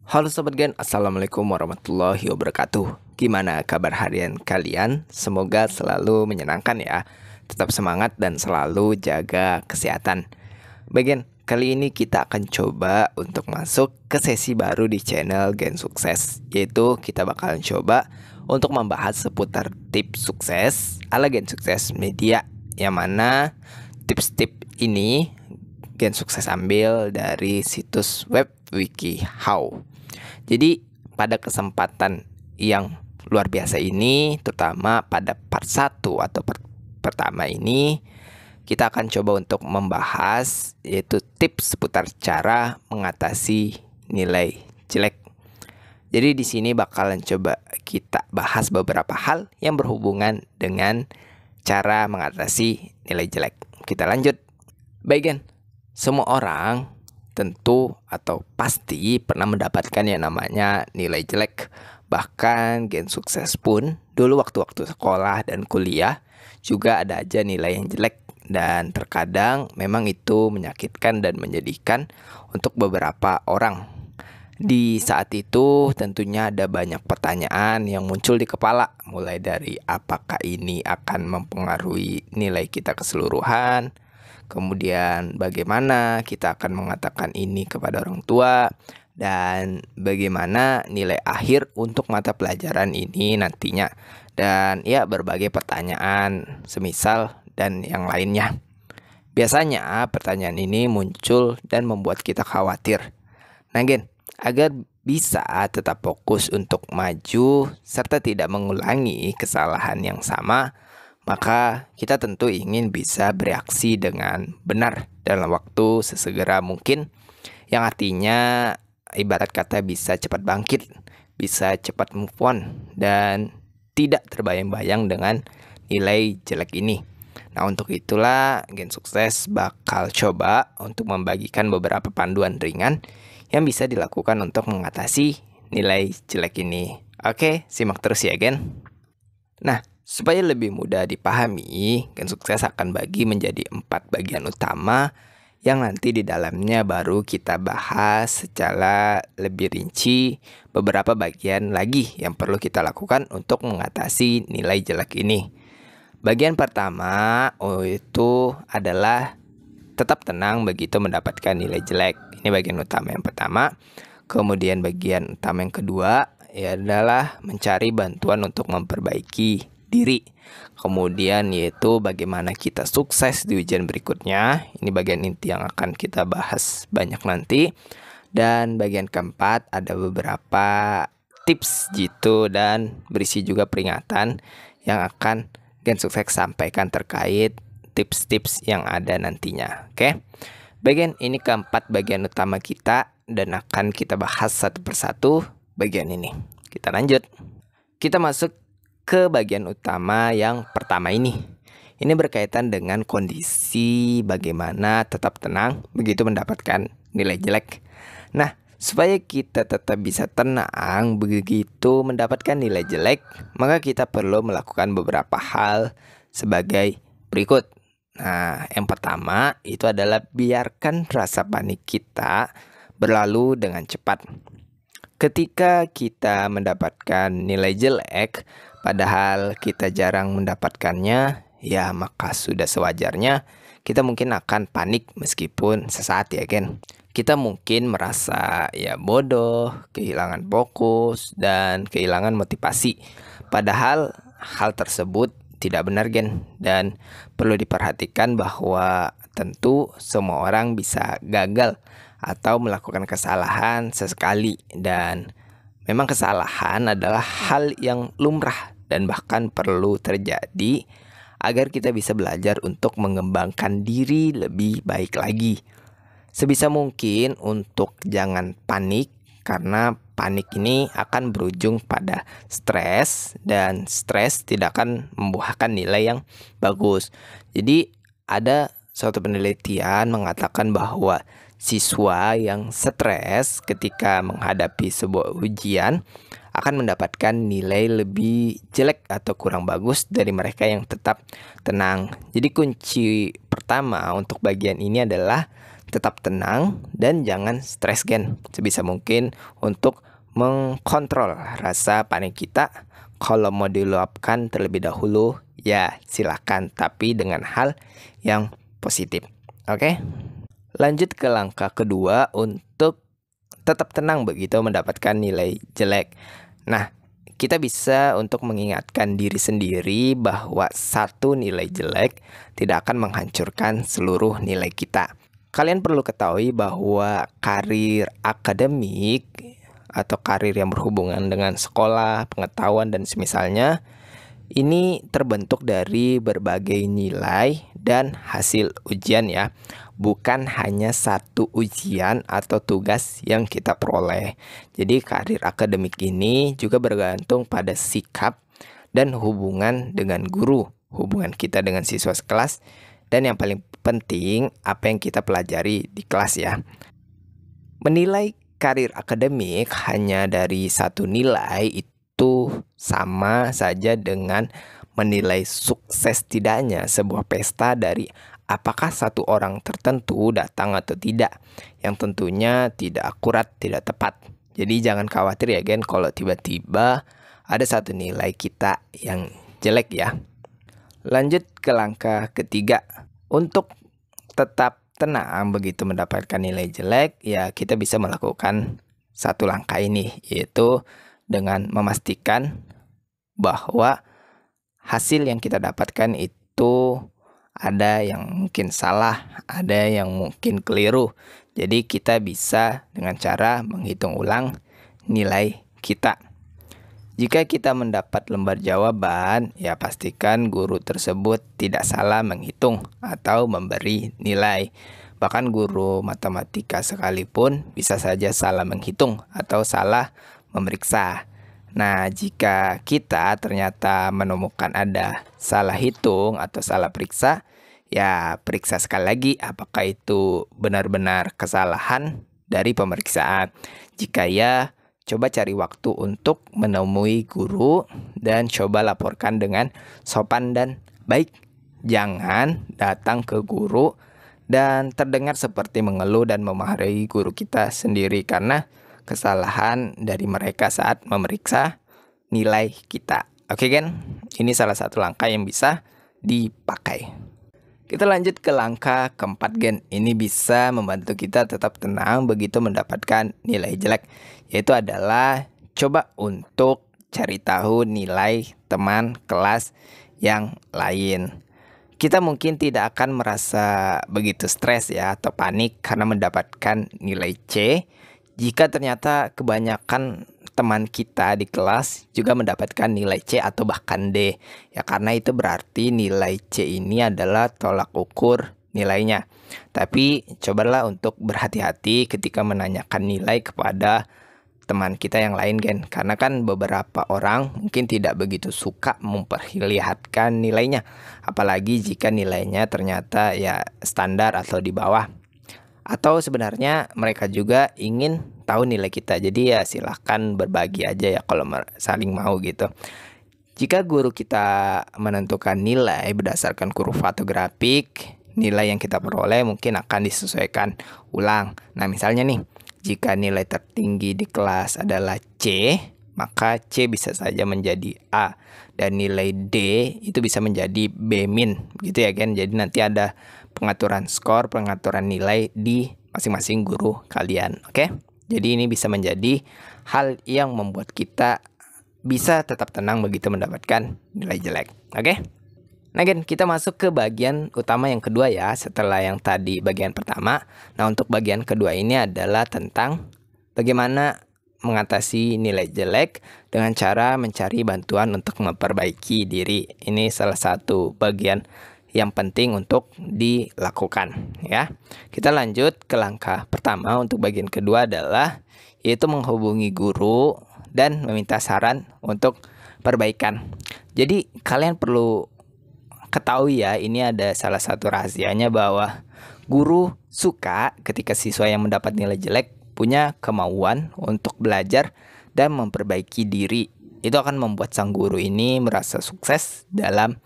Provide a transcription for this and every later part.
Halo Sobat Gen, Assalamualaikum warahmatullahi wabarakatuh. Gimana kabar harian kalian? Semoga selalu menyenangkan ya. Tetap semangat dan selalu jaga kesehatan. Bagian kali ini kita akan coba untuk masuk ke sesi baru di channel Gen Sukses. Yaitu kita bakalan coba untuk membahas seputar tips sukses ala Gen Sukses Media. Yang mana tips-tips ini Gen Sukses ambil dari situs web WikiHow. Jadi pada kesempatan yang luar biasa ini, terutama pada part 1 atau part pertama ini, kita akan coba untuk membahas yaitu tips seputar cara mengatasi nilai jelek. Jadi di sini bakalan coba kita bahas beberapa hal yang berhubungan dengan cara mengatasi nilai jelek. Kita lanjut. Baik, Gen. Semua orang tentu atau pasti pernah mendapatkan yang namanya nilai jelek. Bahkan Gen Sukses pun dulu waktu-waktu sekolah dan kuliah juga ada aja nilai yang jelek. Dan terkadang memang itu menyakitkan dan menyedihkan untuk beberapa orang. Di saat itu tentunya ada banyak pertanyaan yang muncul di kepala. Mulai dari apakah ini akan mempengaruhi nilai kita keseluruhan. Kemudian bagaimana kita akan mengatakan ini kepada orang tua. Dan bagaimana nilai akhir untuk mata pelajaran ini nantinya. Dan ya berbagai pertanyaan semisal dan yang lainnya. Biasanya pertanyaan ini muncul dan membuat kita khawatir. Nah Gen, agar bisa tetap fokus untuk maju serta tidak mengulangi kesalahan yang sama, maka kita tentu ingin bisa bereaksi dengan benar dalam waktu sesegera mungkin, yang artinya ibarat kata bisa cepat bangkit, bisa cepat move on, dan tidak terbayang-bayang dengan nilai jelek ini. Nah untuk itulah Gen Sukses bakal coba untuk membagikan beberapa panduan ringan yang bisa dilakukan untuk mengatasi nilai jelek ini. Oke, simak terus ya Gen. Nah, supaya lebih mudah dipahami, Gen Sukses akan bagi menjadi 4 bagian utama yang nanti di dalamnya baru kita bahas secara lebih rinci beberapa bagian lagi yang perlu kita lakukan untuk mengatasi nilai jelek ini. Bagian pertama itu adalah tetap tenang begitu mendapatkan nilai jelek. Ini bagian utama yang pertama. Kemudian bagian utama yang kedua adalah mencari bantuan untuk memperbaiki diri. Kemudian yaitu bagaimana kita sukses di ujian berikutnya. Ini bagian inti yang akan kita bahas banyak nanti. Dan bagian keempat ada beberapa tips gitu dan berisi juga peringatan yang akan Gen Sukses sampaikan terkait tips-tips yang ada nantinya. Oke. Bagian ini keempat bagian utama kita dan akan kita bahas satu persatu bagian ini. Kita lanjut. Kita masuk ke bagian utama yang pertama ini. Ini berkaitan dengan kondisi bagaimana tetap tenang begitu mendapatkan nilai jelek. Nah, supaya kita tetap bisa tenang begitu mendapatkan nilai jelek, maka kita perlu melakukan beberapa hal sebagai berikut. Nah, yang pertama itu adalah biarkan rasa panik kita berlalu dengan cepat. Ketika kita mendapatkan nilai jelek, padahal kita jarang mendapatkannya, ya maka sudah sewajarnya kita mungkin akan panik meskipun sesaat ya Gen. Kita mungkin merasa ya bodoh, kehilangan fokus, dan kehilangan motivasi. Padahal hal tersebut tidak benar Gen, dan perlu diperhatikan bahwa tentu semua orang bisa gagal atau melakukan kesalahan sesekali, dan memang kesalahan adalah hal yang lumrah dan bahkan perlu terjadi agar kita bisa belajar untuk mengembangkan diri lebih baik lagi. Sebisa mungkin untuk jangan panik, karena panik ini akan berujung pada stres dan stres tidak akan membuahkan nilai yang bagus. Jadi ada suatu penelitian mengatakan bahwa siswa yang stres ketika menghadapi sebuah ujian akan mendapatkan nilai lebih jelek atau kurang bagus dari mereka yang tetap tenang. Jadi kunci pertama untuk bagian ini adalah tetap tenang dan jangan stres gen. Sebisa mungkin untuk mengkontrol rasa panik kita. Kalau mau diluapkan terlebih dahulu, ya silakan, tapi dengan hal yang positif. Oke? Lanjut ke langkah kedua untuk tetap tenang begitu mendapatkan nilai jelek. Nah, kita bisa untuk mengingatkan diri sendiri bahwa satu nilai jelek tidak akan menghancurkan seluruh nilai kita. Kalian perlu ketahui bahwa karir akademik atau karir yang berhubungan dengan sekolah, pengetahuan, dan semisalnya ini terbentuk dari berbagai nilai dan hasil ujian ya. Bukan hanya satu ujian atau tugas yang kita peroleh. Jadi karir akademik ini juga bergantung pada sikap dan hubungan dengan guru, hubungan kita dengan siswa sekelas, dan yang paling penting apa yang kita pelajari di kelas ya. Menilai karir akademik hanya dari satu nilai itu sama saja dengan menilai sukses tidaknya sebuah pesta dari apakah satu orang tertentu datang atau tidak, yang tentunya tidak akurat, tidak tepat. Jadi jangan khawatir ya gen kalau tiba-tiba ada satu nilai kita yang jelek ya. Lanjut ke langkah ketiga. Untuk tetap tenang begitu mendapatkan nilai jelek, ya kita bisa melakukan satu langkah ini, yaitu dengan memastikan bahwa hasil yang kita dapatkan itu ada yang mungkin salah, ada yang mungkin keliru. Jadi kita bisa dengan cara menghitung ulang nilai kita. Jika kita mendapat lembar jawaban, ya pastikan guru tersebut tidak salah menghitung atau memberi nilai. Bahkan guru matematika sekalipun bisa saja salah menghitung atau salah memeriksa. Nah, jika kita ternyata menemukan ada salah hitung atau salah periksa, ya periksa sekali lagi apakah itu benar-benar kesalahan dari pemeriksaan. Jika ya, coba cari waktu untuk menemui guru dan coba laporkan dengan sopan dan baik. Jangan datang ke guru dan terdengar seperti mengeluh dan memarahi guru kita sendiri karena kesalahan dari mereka saat memeriksa nilai kita. Oke kan? Ini salah satu langkah yang bisa dipakai. Kita lanjut ke langkah keempat gen. Ini bisa membantu kita tetap tenang begitu mendapatkan nilai jelek. Yaitu adalah coba untuk cari tahu nilai teman kelas yang lain. Kita mungkin tidak akan merasa begitu stres ya atau panik karena mendapatkan nilai C. Jika ternyata kebanyakan teman kita di kelas juga mendapatkan nilai C atau bahkan D. Ya karena itu berarti nilai C ini adalah tolak ukur nilainya. Tapi cobalah untuk berhati-hati ketika menanyakan nilai kepada teman kita yang lain gen. Karena kan beberapa orang mungkin tidak begitu suka memperlihatkan nilainya. Apalagi jika nilainya ternyata ya standar atau di bawah. Atau sebenarnya mereka juga ingin tahu nilai kita. Jadi ya silahkan berbagi aja ya kalau saling mau gitu. Jika guru kita menentukan nilai berdasarkan kurva atau grafik, nilai yang kita peroleh mungkin akan disesuaikan ulang. Nah misalnya nih, jika nilai tertinggi di kelas adalah C, maka C bisa saja menjadi A. Dan nilai D itu bisa menjadi B- gitu ya kan. Jadi nanti ada pengaturan skor, pengaturan nilai di masing-masing guru kalian. Oke? Jadi ini bisa menjadi hal yang membuat kita bisa tetap tenang begitu mendapatkan nilai jelek. Oke? Nah gen, kita masuk ke bagian utama yang kedua ya, setelah yang tadi bagian pertama. Nah untuk bagian kedua ini adalah tentang bagaimana mengatasi nilai jelek dengan cara mencari bantuan untuk memperbaiki diri. Ini salah satu bagian yang penting untuk dilakukan ya. Kita lanjut ke langkah pertama. Untuk bagian kedua adalah yaitu menghubungi guru dan meminta saran untuk perbaikan. Jadi kalian perlu ketahui ya, ini ada salah satu rahasianya bahwa guru suka ketika siswa yang mendapat nilai jelek punya kemauan untuk belajar dan memperbaiki diri. Itu akan membuat sang guru ini merasa sukses dalam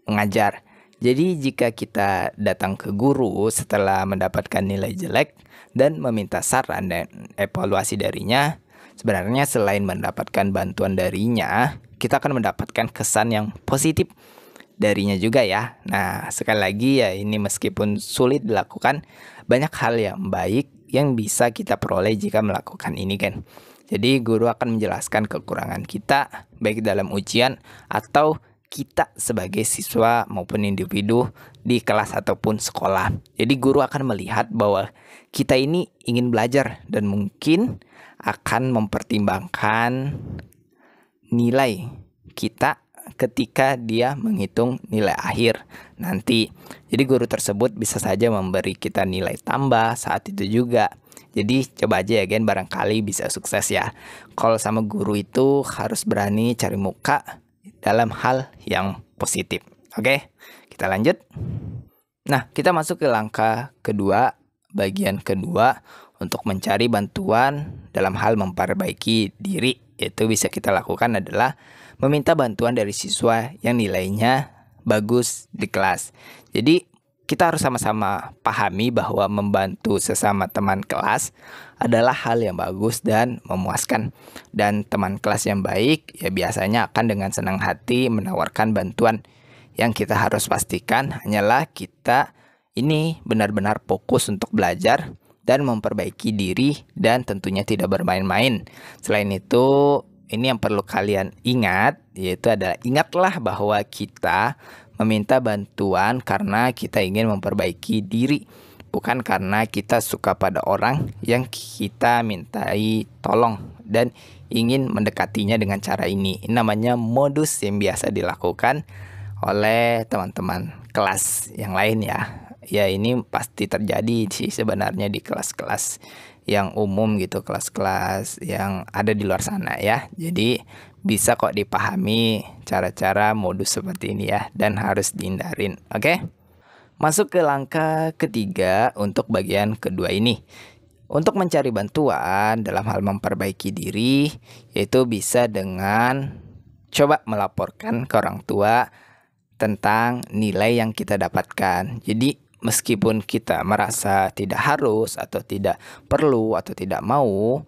mengajar. Jadi jika kita datang ke guru setelah mendapatkan nilai jelek dan meminta saran dan evaluasi darinya, sebenarnya selain mendapatkan bantuan darinya, kita akan mendapatkan kesan yang positif darinya juga ya. Nah, sekali lagi ya, ini meskipun sulit dilakukan, banyak hal yang baik yang bisa kita peroleh jika melakukan ini kan. Jadi guru akan menjelaskan kekurangan kita baik dalam ujian atau kita sebagai siswa maupun individu di kelas ataupun sekolah. Jadi guru akan melihat bahwa kita ini ingin belajar dan mungkin akan mempertimbangkan nilai kita ketika dia menghitung nilai akhir nanti. Jadi guru tersebut bisa saja memberi kita nilai tambah saat itu juga. Jadi coba aja ya gen, barangkali bisa sukses ya. Kalau sama guru itu harus berani cari muka dalam hal yang positif. Oke, kita lanjut. Nah, kita masuk ke langkah kedua, bagian kedua untuk mencari bantuan dalam hal memperbaiki diri. Yaitu bisa kita lakukan adalah meminta bantuan dari siswa yang nilainya bagus di kelas. Jadi kita harus sama-sama pahami bahwa membantu sesama teman kelas adalah hal yang bagus dan memuaskan. Dan teman kelas yang baik ya biasanya akan dengan senang hati menawarkan bantuan. Yang kita harus pastikan hanyalah kita ini benar-benar fokus untuk belajar dan memperbaiki diri dan tentunya tidak bermain-main. Selain itu, ini yang perlu kalian ingat, yaitu adalah ingatlah bahwa kita meminta bantuan karena kita ingin memperbaiki diri, bukan karena kita suka pada orang yang kita mintai tolong dan ingin mendekatinya dengan cara ini. Ini namanya modus yang biasa dilakukan oleh teman-teman kelas yang lain ya. Ya ini pasti terjadi sih sebenarnya di kelas-kelas yang umum gitu, kelas-kelas yang ada di luar sana ya. Jadi bisa kok dipahami cara-cara modus seperti ini ya, dan harus dihindarin. Oke? Masuk ke langkah ketiga untuk bagian kedua ini. Untuk mencari bantuan dalam hal memperbaiki diri, yaitu bisa dengan coba melaporkan ke orang tua tentang nilai yang kita dapatkan. Jadi meskipun kita merasa tidak harus atau tidak perlu atau tidak mau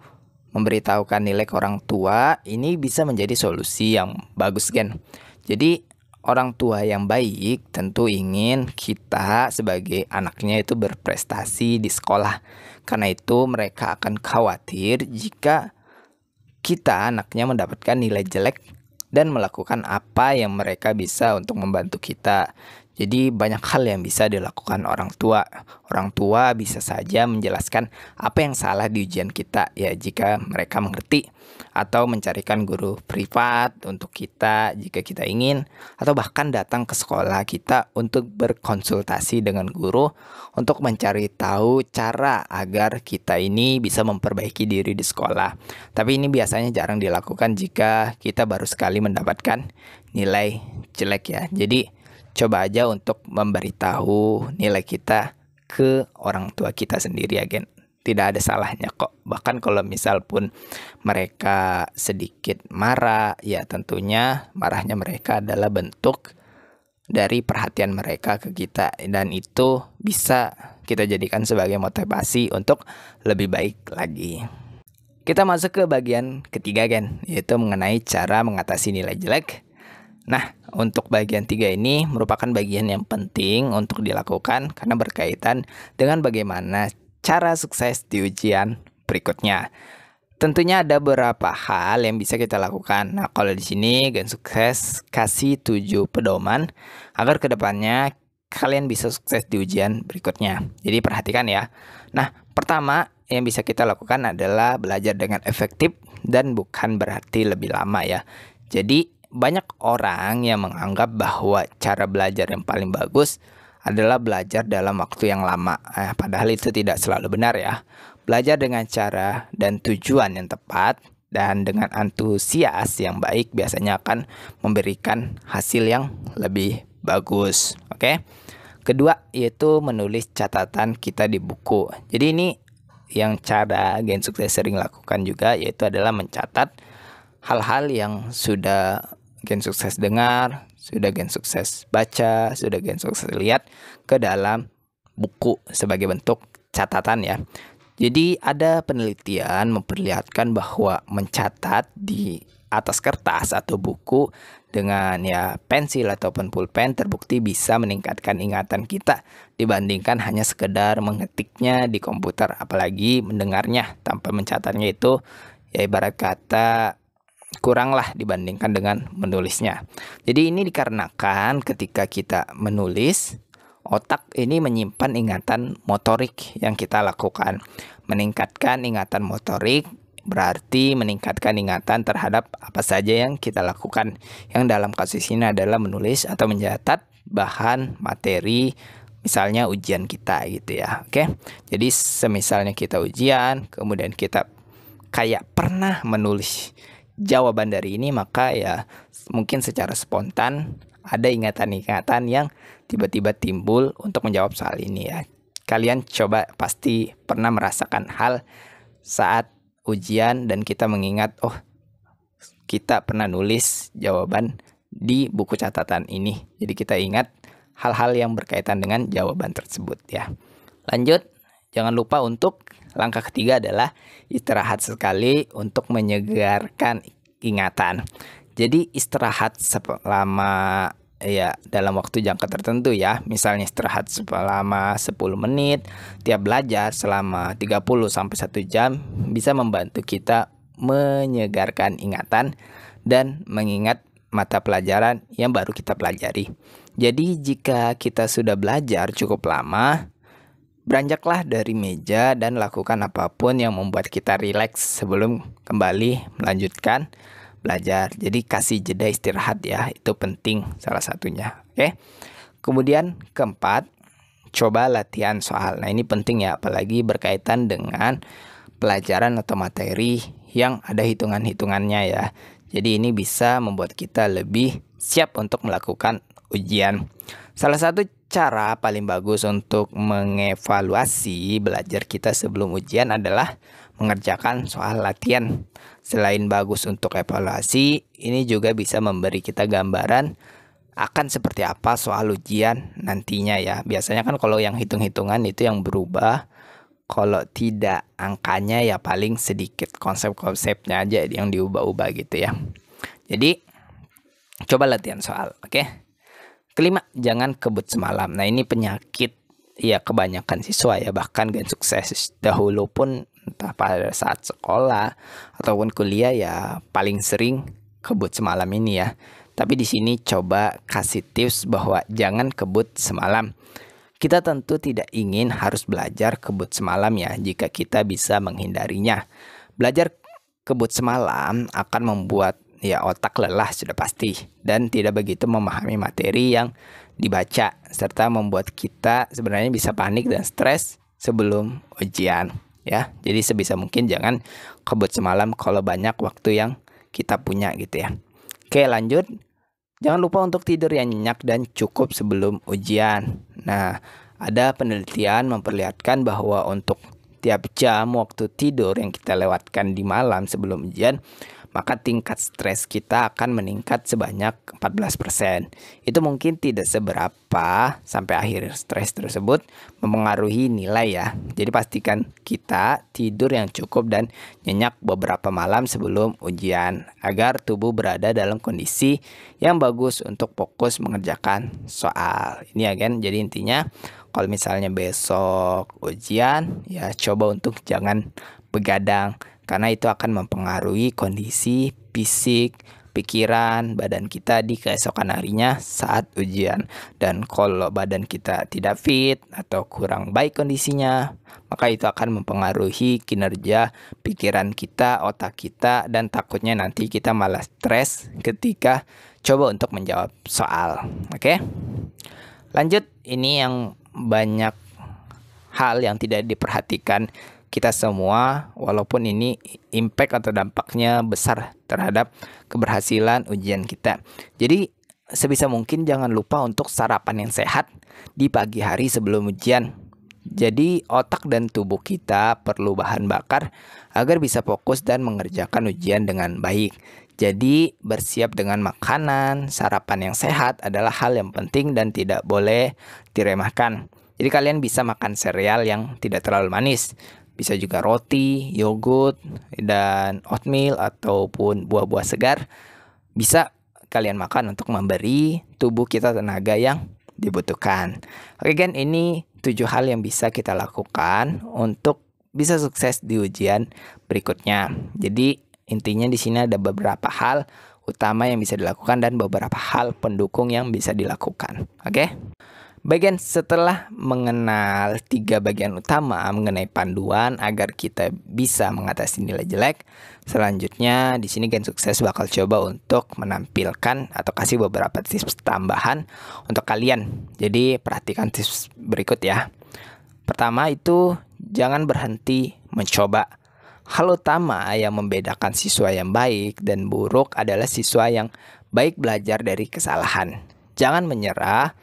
memberitahukan nilai ke orang tua, ini bisa menjadi solusi yang bagus kan. Jadi orang tua yang baik tentu ingin kita sebagai anaknya itu berprestasi di sekolah. Karena itu mereka akan khawatir jika kita anaknya mendapatkan nilai jelek dan melakukan apa yang mereka bisa untuk membantu kita. Jadi banyak hal yang bisa dilakukan orang tua. Orang tua bisa saja menjelaskan apa yang salah di ujian kita ya jika mereka mengerti, atau mencarikan guru privat untuk kita jika kita ingin, atau bahkan datang ke sekolah kita untuk berkonsultasi dengan guru untuk mencari tahu cara agar kita ini bisa memperbaiki diri di sekolah. Tapi ini biasanya jarang dilakukan jika kita baru sekali mendapatkan nilai jelek ya. Jadi coba aja untuk memberitahu nilai kita ke orang tua kita sendiri ya gen. Tidak ada salahnya kok. Bahkan kalau misal pun mereka sedikit marah, ya tentunya marahnya mereka adalah bentuk dari perhatian mereka ke kita. Dan itu bisa kita jadikan sebagai motivasi untuk lebih baik lagi. Kita masuk ke bagian ketiga gen, yaitu mengenai cara mengatasi nilai jelek. Nah, untuk bagian 3 ini merupakan bagian yang penting untuk dilakukan karena berkaitan dengan bagaimana cara sukses di ujian berikutnya. Tentunya ada beberapa hal yang bisa kita lakukan. Nah, kalau di sini Gen Sukses kasih 7 pedoman agar kedepannya kalian bisa sukses di ujian berikutnya. Jadi perhatikan ya. Nah, pertama yang bisa kita lakukan adalah belajar dengan efektif dan bukan berarti lebih lama ya. Jadi banyak orang yang menganggap bahwa cara belajar yang paling bagus adalah belajar dalam waktu yang lama. Padahal itu tidak selalu benar ya. Belajar dengan cara dan tujuan yang tepat dan dengan antusias yang baik biasanya akan memberikan hasil yang lebih bagus. Oke. Kedua yaitu menulis catatan kita di buku. Jadi ini yang cara Gen Sukses sering lakukan juga, yaitu adalah mencatat hal-hal yang sudah Gen Sukses dengar, sudah Gen sukses baca, sudah Gen sukses lihat ke dalam buku sebagai bentuk catatan ya. Jadi ada penelitian memperlihatkan bahwa mencatat di atas kertas atau buku dengan ya pensil ataupun pulpen terbukti bisa meningkatkan ingatan kita dibandingkan hanya sekedar mengetiknya di komputer, apalagi mendengarnya tanpa mencatatnya itu ya ibarat kata kurang lah dibandingkan dengan menulisnya. Jadi ini dikarenakan ketika kita menulis, otak ini menyimpan ingatan motorik yang kita lakukan. Meningkatkan ingatan motorik berarti meningkatkan ingatan terhadap apa saja yang kita lakukan. Yang dalam kasus ini adalah menulis atau mencatat bahan materi, misalnya ujian kita gitu ya. Oke. Jadi semisalnya kita ujian, kemudian kita kayak pernah menulis jawaban dari ini, maka ya mungkin secara spontan ada ingatan-ingatan yang tiba-tiba timbul untuk menjawab soal ini ya. Kalian coba pasti pernah merasakan hal saat ujian dan kita mengingat, oh kita pernah nulis jawaban di buku catatan ini. Jadi kita ingat hal-hal yang berkaitan dengan jawaban tersebut ya. Lanjut, jangan lupa untuk langkah ketiga adalah istirahat sekali untuk menyegarkan ingatan. Jadi istirahat selama ya dalam waktu jangka tertentu ya. Misalnya istirahat selama 10 menit, tiap belajar selama 30 sampai 1 jam bisa membantu kita menyegarkan ingatan dan mengingat mata pelajaran yang baru kita pelajari. Jadi jika kita sudah belajar cukup lama, beranjaklah dari meja dan lakukan apapun yang membuat kita rileks sebelum kembali melanjutkan belajar. Jadi kasih jeda istirahat ya, itu penting salah satunya. Oke. Kemudian keempat, coba latihan soal. Nah ini penting ya, apalagi berkaitan dengan pelajaran atau materi yang ada hitungan-hitungannya ya. Jadi ini bisa membuat kita lebih siap untuk melakukan ujian. Salah satu cara paling bagus untuk mengevaluasi belajar kita sebelum ujian adalah mengerjakan soal latihan. Selain bagus untuk evaluasi, ini juga bisa memberi kita gambaran akan seperti apa soal ujian nantinya ya. Biasanya kan kalau yang hitung-hitungan itu yang berubah. Kalau tidak angkanya ya paling sedikit konsep-konsepnya aja yang diubah-ubah gitu ya. Jadi coba latihan soal, oke? Kelima, jangan kebut semalam. Nah ini penyakit ya kebanyakan siswa ya, bahkan Gen sukses dahulu pun entah pada saat sekolah ataupun kuliah ya paling sering kebut semalam ini ya. Tapi di sini coba kasih tips bahwa jangan kebut semalam. Kita tentu tidak ingin harus belajar kebut semalam ya, jika kita bisa menghindarinya. Belajar kebut semalam akan membuat ya otak lelah sudah pasti dan tidak begitu memahami materi yang dibaca, serta membuat kita sebenarnya bisa panik dan stres sebelum ujian ya. Jadi sebisa mungkin jangan kebut semalam kalau banyak waktu yang kita punya gitu ya. Oke, lanjut. Jangan lupa untuk tidur yang nyenyak dan cukup sebelum ujian. Nah, ada penelitian memperlihatkan bahwa untuk tiap jam waktu tidur yang kita lewatkan di malam sebelum ujian, maka tingkat stres kita akan meningkat sebanyak 14%. Itu mungkin tidak seberapa sampai akhir stres tersebut mempengaruhi nilai ya. Jadi pastikan kita tidur yang cukup dan nyenyak beberapa malam sebelum ujian agar tubuh berada dalam kondisi yang bagus untuk fokus mengerjakan soal. Ini ya kan, jadi intinya kalau misalnya besok ujian ya coba untuk jangan begadang, karena itu akan mempengaruhi kondisi fisik, pikiran, badan kita di keesokan harinya saat ujian. Dan kalau badan kita tidak fit atau kurang baik kondisinya, maka itu akan mempengaruhi kinerja pikiran kita, otak kita, dan takutnya nanti kita malah stres ketika coba untuk menjawab soal. Oke? Lanjut, ini yang banyak hal yang tidak diperhatikan kita semua, walaupun ini impact atau dampaknya besar terhadap keberhasilan ujian kita. Jadi sebisa mungkin jangan lupa untuk sarapan yang sehat di pagi hari sebelum ujian. Jadi otak dan tubuh kita perlu bahan bakar agar bisa fokus dan mengerjakan ujian dengan baik. Jadi, bersiap dengan makanan, sarapan yang sehat adalah hal yang penting dan tidak boleh diremehkan. Jadi, kalian bisa makan sereal yang tidak terlalu manis. Bisa juga roti, yogurt, dan oatmeal ataupun buah-buah segar. Bisa kalian makan untuk memberi tubuh kita tenaga yang dibutuhkan. Oke, Gen, ini 7 hal yang bisa kita lakukan untuk bisa sukses di ujian berikutnya. Jadi, intinya di sini ada beberapa hal utama yang bisa dilakukan dan beberapa hal pendukung yang bisa dilakukan. Oke? Bagian setelah mengenal 3 bagian utama mengenai panduan agar kita bisa mengatasi nilai jelek, selanjutnya di sini Gen Sukses bakal coba untuk menampilkan atau kasih beberapa tips tambahan untuk kalian. Jadi perhatikan tips berikut ya. Pertama itu jangan berhenti mencoba. Hal utama yang membedakan siswa yang baik dan buruk adalah siswa yang baik belajar dari kesalahan. Jangan menyerah,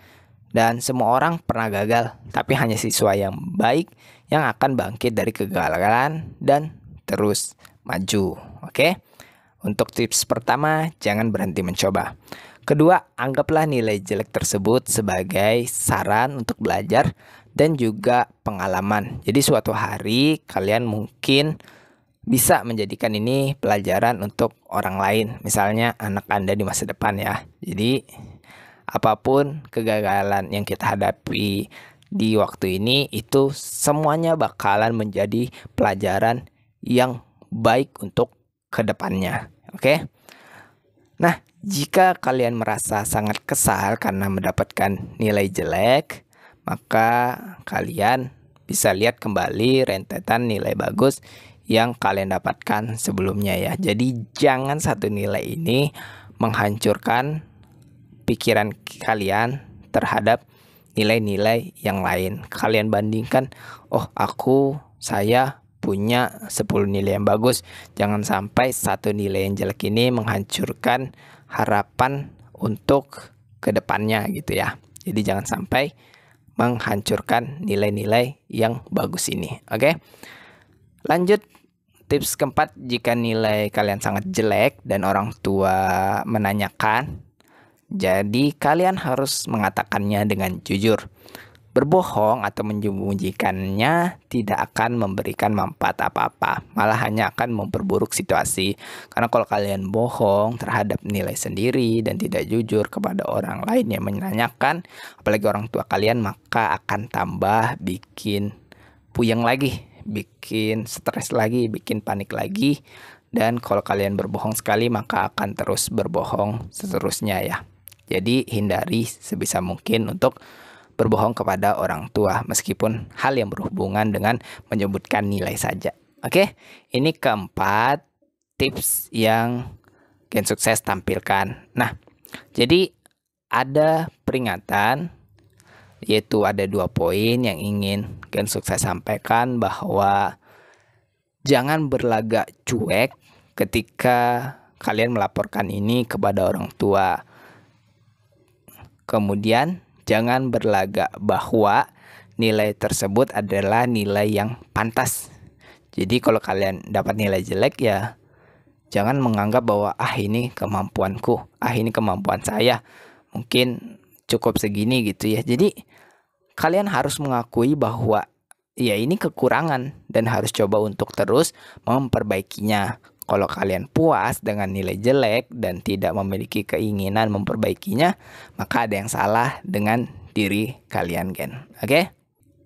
dan semua orang pernah gagal, tapi hanya siswa yang baik yang akan bangkit dari kegagalan dan terus maju. Oke? Untuk tips pertama, jangan berhenti mencoba. Kedua, anggaplah nilai jelek tersebut sebagai saran untuk belajar dan juga pengalaman. Jadi suatu hari kalian mungkin bisa menjadikan ini pelajaran untuk orang lain, misalnya anak Anda di masa depan ya. Jadi apapun kegagalan yang kita hadapi di waktu ini, itu semuanya bakalan menjadi pelajaran yang baik untuk kedepannya. Oke? Nah, jika kalian merasa sangat kesal karena mendapatkan nilai jelek, maka kalian bisa lihat kembali rentetan nilai bagus yang kalian dapatkan sebelumnya ya. Jadi jangan satu nilai ini menghancurkan pikiran kalian terhadap nilai-nilai yang lain. Kalian bandingkan, oh saya punya 10 nilai yang bagus. Jangan sampai satu nilai yang jelek ini menghancurkan harapan untuk kedepannya gitu ya. Jadi jangan sampai menghancurkan nilai-nilai yang bagus ini. Oke? Lanjut, tips keempat, jika nilai kalian sangat jelek dan orang tua menanyakan, jadi kalian harus mengatakannya dengan jujur. Berbohong atau menyembunyikannya tidak akan memberikan manfaat apa-apa, malah hanya akan memperburuk situasi. Karena kalau kalian bohong terhadap nilai sendiri dan tidak jujur kepada orang lain yang menanyakan, apalagi orang tua kalian, maka akan tambah bikin puyeng lagi, bikin stres lagi, bikin panik lagi. Dan kalau kalian berbohong sekali, maka akan terus berbohong seterusnya ya. Jadi hindari sebisa mungkin untuk berbohong kepada orang tua, meskipun hal yang berhubungan dengan menyebutkan nilai saja. Oke, ini keempat tips yang Gen Sukses tampilkan. Nah, jadi ada peringatan, yaitu ada 2 poin yang ingin Gen Sukses sampaikan, bahwa jangan berlagak cuek ketika kalian melaporkan ini kepada orang tua. Kemudian jangan berlagak bahwa nilai tersebut adalah nilai yang pantas. Jadi kalau kalian dapat nilai jelek ya jangan menganggap bahwa ini kemampuanku, ini kemampuan saya, mungkin cukup segini gitu ya. Jadi kalian harus mengakui bahwa ya ini kekurangan dan harus coba untuk terus memperbaikinya. Kalau kalian puas dengan nilai jelek dan tidak memiliki keinginan memperbaikinya, maka ada yang salah dengan diri kalian, Gen. Oke?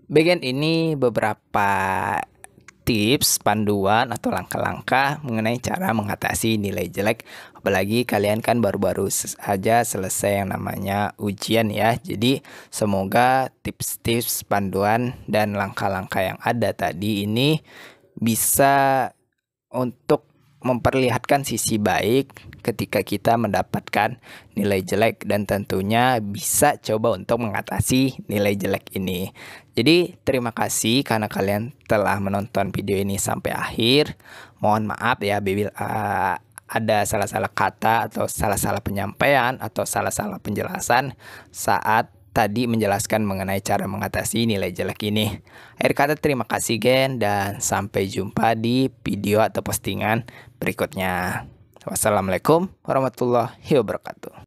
Bagian ini beberapa tips, panduan, atau langkah-langkah mengenai cara mengatasi nilai jelek. Apalagi kalian kan baru-baru saja selesai yang namanya ujian ya. Jadi semoga tips-tips, panduan, dan langkah-langkah yang ada tadi ini bisa untuk memperlihatkan sisi baik ketika kita mendapatkan nilai jelek, dan tentunya bisa coba untuk mengatasi nilai jelek ini. Jadi terima kasih karena kalian telah menonton video ini sampai akhir. Mohon maaf ya bila ada salah-salah kata atau salah-salah penyampaian atau salah-salah penjelasan saat tadi menjelaskan mengenai cara mengatasi nilai jelek ini. Akhir kata terima kasih Gen, dan sampai jumpa di video atau postingan berikutnya. Wassalamualaikum warahmatullahi wabarakatuh.